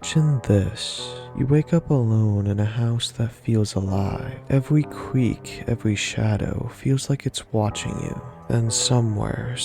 Imagine this. You wake up alone in a house that feels alive. Every creak, every shadow feels like it's watching you. Then somewhere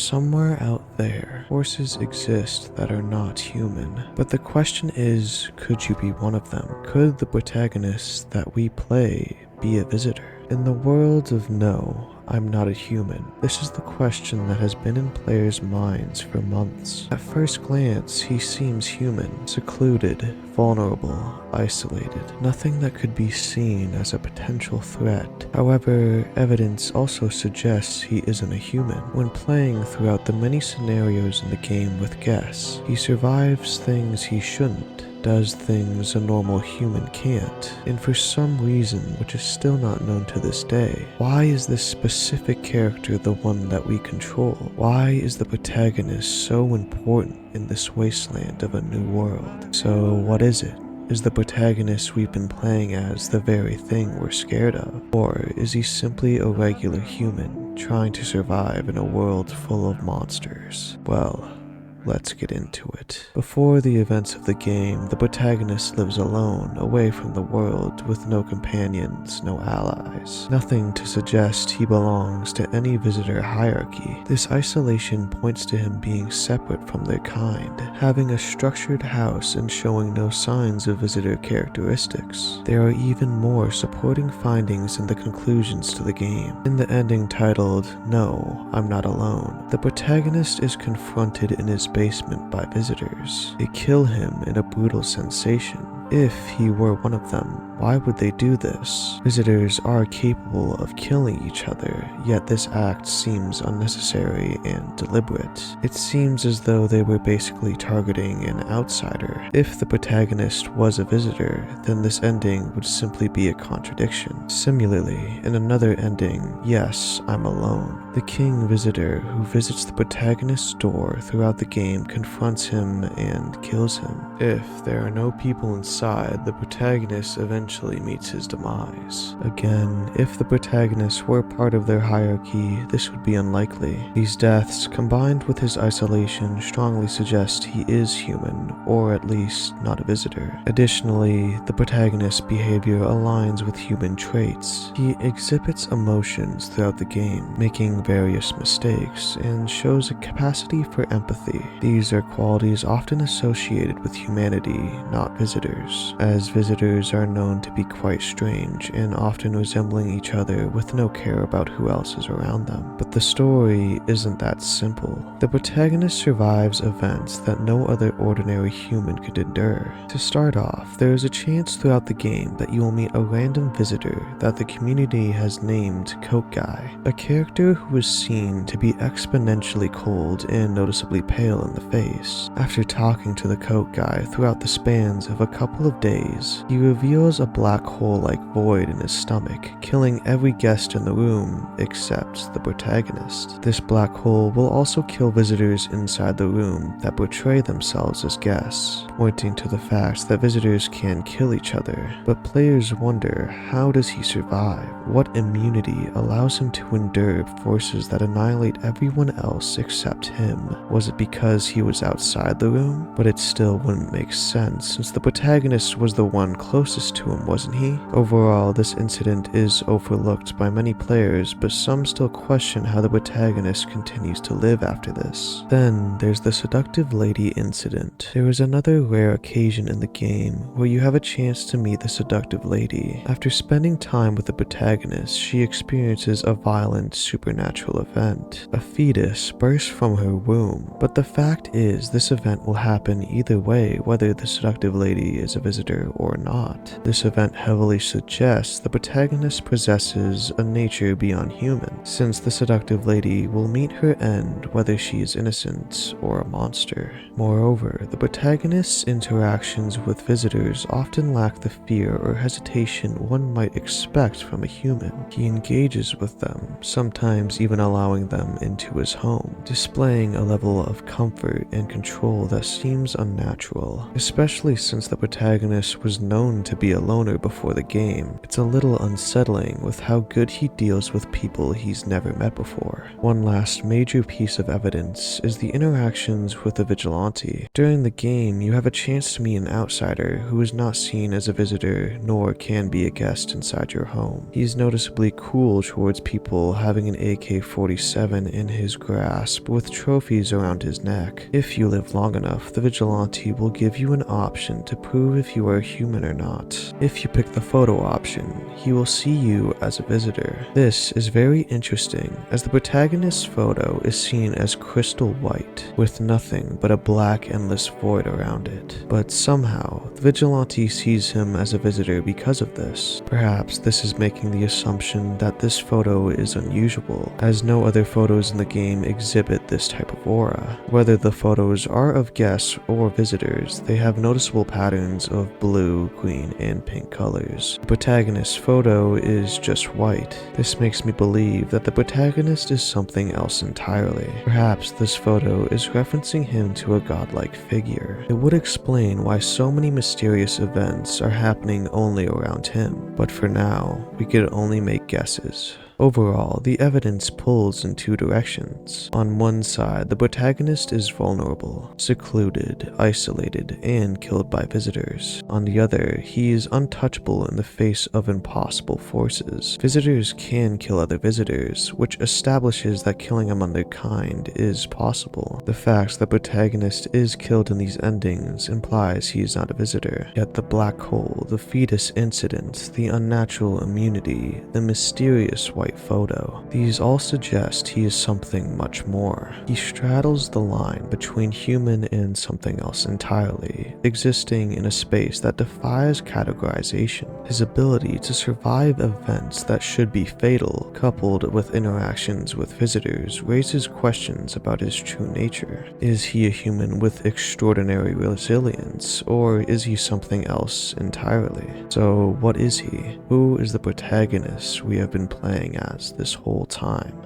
out there, forces exist that are not human. But the question is, could you be one of them? Could the protagonist that we play be a visitor? In the world of no, I'm not a human, this is the question that has been in players' minds for months. At first glance, he seems human, secluded, vulnerable, isolated, nothing that could be seen as a potential threat. However, evidence also suggests he isn't a human. When playing throughout the many scenarios in the game with guests, he survives things he shouldn't, does things a normal human can't, and for some reason which is still not known to this day, why is this specific character the one that we control? Why is the protagonist so important in this wasteland of a new world? So what is it? Is the protagonist we've been playing as the very thing we're scared of? Or is he simply a regular human trying to survive in a world full of monsters? Well, let's get into it. Before the events of the game, the protagonist lives alone, away from the world, with no companions, no allies. Nothing to suggest he belongs to any visitor hierarchy. This isolation points to him being separate from their kind, having a structured house and showing no signs of visitor characteristics. There are even more supporting findings in the conclusions to the game. In the ending titled, "No, I'm Not Alone," the protagonist is confronted in his basement by visitors. They kill him in a brutal sensation. If he were one of them, why would they do this? Visitors are capable of killing each other, yet this act seems unnecessary and deliberate. It seems as though they were basically targeting an outsider. If the protagonist was a visitor, then this ending would simply be a contradiction. Similarly, in another ending, Yes, I'm Alone, the king visitor who visits the protagonist's door throughout the game confronts him and kills him. If there are no people inside, the protagonist eventually meets his demise. Again, if the protagonist were part of their hierarchy, this would be unlikely. These deaths, combined with his isolation, strongly suggest he is human, or at least not a visitor. Additionally, the protagonist's behavior aligns with human traits. He exhibits emotions throughout the game, making various mistakes, and shows a capacity for empathy. These are qualities often associated with humanity, not visitors, as visitors are known to be quite strange and often resembling each other with no care about who else is around them. But the story isn't that simple. The protagonist survives events that no other ordinary human could endure. To start off, there is a chance throughout the game that you will meet a random visitor that the community has named Coat Guy, a character who is seen to be exponentially cold and noticeably pale in the face. After talking to the Coat Guy throughout the spans of a couple of days, he reveals a black hole-like void in his stomach, killing every guest in the room except the protagonist. This black hole will also kill visitors inside the room that portray themselves as guests, pointing to the fact that visitors can kill each other. But players wonder, how does he survive? What immunity allows him to endure forces that annihilate everyone else except him? Was it because he was outside the room? But it still wouldn't make sense, since the protagonist was the one closest to him, wasn't he? Overall, this incident is overlooked by many players, but some still question how the protagonist continues to live after this. Then there's the seductive lady incident. There is another rare occasion in the game where you have a chance to meet the seductive lady. After spending time with the protagonist, she experiences a violent supernatural event. A fetus bursts from her womb, but the fact is this event will happen either way, whether the seductive lady is a visitor or not. This event heavily suggests the protagonist possesses a nature beyond human, since the seductive lady will meet her end whether she is innocent or a monster. Moreover, the protagonist's interactions with visitors often lack the fear or hesitation one might expect from a human. He engages with them, sometimes even allowing them into his home, displaying a level of comfort and control that seems unnatural, especially since the protagonist protagonist was known to be a loner before the game, it's a little unsettling with how good he deals with people he's never met before. One last major piece of evidence is the interactions with the vigilante. During the game, you have a chance to meet an outsider who is not seen as a visitor nor can be a guest inside your home. He's noticeably cool towards people having an AK-47 in his grasp with trophies around his neck. If you live long enough, the vigilante will give you an option to prove if you are human or not. If you pick the photo option, he will see you as a visitor. This is very interesting as the protagonist's photo is seen as crystal white with nothing but a black endless void around it. But somehow, the vigilante sees him as a visitor because of this. Perhaps this is making the assumption that this photo is unusual, as no other photos in the game exhibit this type of aura. Whether the photos are of guests or visitors, they have noticeable patterns of blue, green, and pink colors. The protagonist's photo is just white. This makes me believe that the protagonist is something else entirely. Perhaps this photo is referencing him to a godlike figure. It would explain why so many mysterious events are happening only around him, but for now, we could only make guesses. Overall, the evidence pulls in two directions. On one side, the protagonist is vulnerable, secluded, isolated, and killed by visitors. On the other, he is untouchable in the face of impossible forces. Visitors can kill other visitors, which establishes that killing among their kind is possible. The fact the protagonist is killed in these endings implies he is not a visitor. Yet the black hole, the fetus incident, the unnatural immunity, the mysterious white photo, these all suggest he is something much more. He straddles the line between human and something else entirely, existing in a space that defies categorization. His ability to survive events that should be fatal, coupled with interactions with visitors, raises questions about his true nature. Is he a human with extraordinary resilience, or is he something else entirely? So what is he? Who is the protagonist we have been playing as this whole time?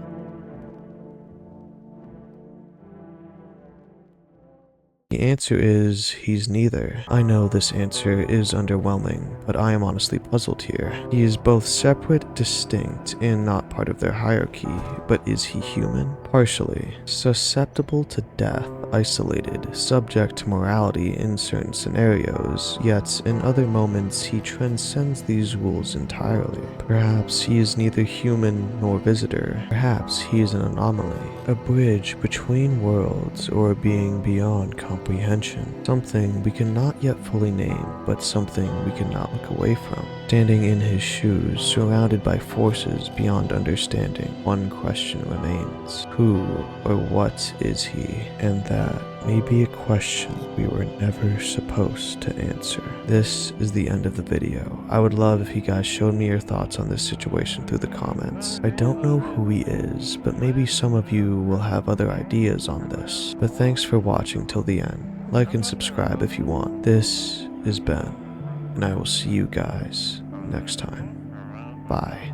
The answer is he's neither. I know this answer is underwhelming, but I am honestly puzzled here. He is both separate, distinct, and not part of their hierarchy, but is he human? Partially. Susceptible to death, isolated, subject to morality in certain scenarios, yet in other moments he transcends these rules entirely. Perhaps he is neither human nor visitor. Perhaps he is an anomaly, a bridge between worlds, or a being beyond comprehension. Something we cannot yet fully name, but something we cannot look away from. Standing in his shoes, surrounded by forces beyond understanding, one question remains. Who or what is he? And that may be a question we were never supposed to answer. This is the end of the video. I would love if you guys showed me your thoughts on this situation through the comments. I don't know who he is, but maybe some of you will have other ideas on this. But thanks for watching till the end. Like and subscribe if you want. This is Ben, and I will see you guys next time. Bye.